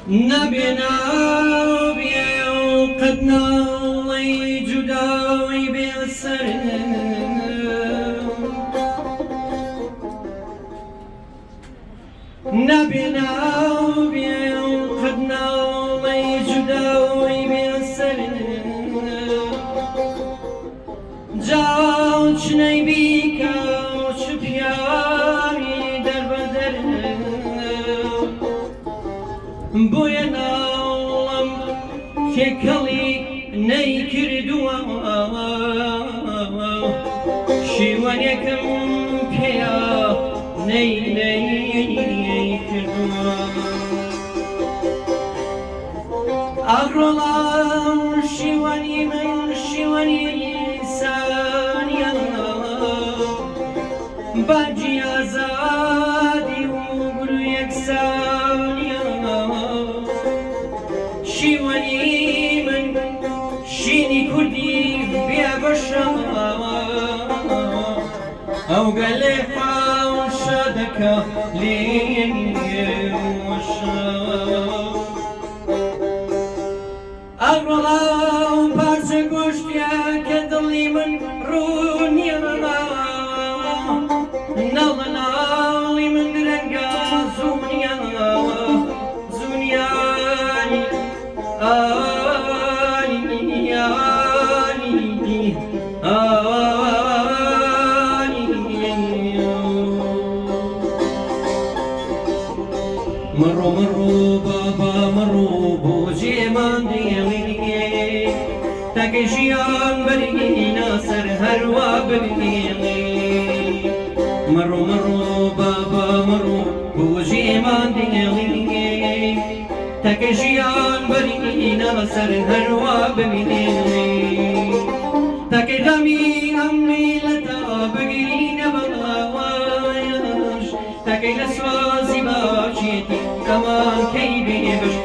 نبنا بيا وقد ناوي جداوي بيسر نبنا بيا وقد ناوي جداوي بيسر جاو چني بيكا وشبياري دربدر بۆیە ناڵم کێکەڵی نەیکردووە شیوەنێکم پێیا نەیکردووە ئاغڕۆڵام شیوەنی من شیوەنی سانیە باجی ئازادی و گرو یەکسانیە شیوەنی من شینی کوردی بێ بەشە ئەو گەلێ حاوشە دەکە لێوەشە ئەڕۆڵاو پارچە گۆشتیا کە دڵی من ڕوونیە ناڵە ناڵی من درەنگە زوونیە زوونیانی مرو مرو بابا مرو بۆ جێمان دێڵێ تاکە ژیان بەرگینە سەر هەروە ببێڵێ مرو مرو بابا مرو بۆ ژێمان دێڵێ تاکە ژیان بەرگینە سەر هەروە ببێڵێ تاکە غەمی ئەم میلەتە بگرینە بەڵاوایش تاکەی لە سوازی باشێتی کەمانکەی بێبش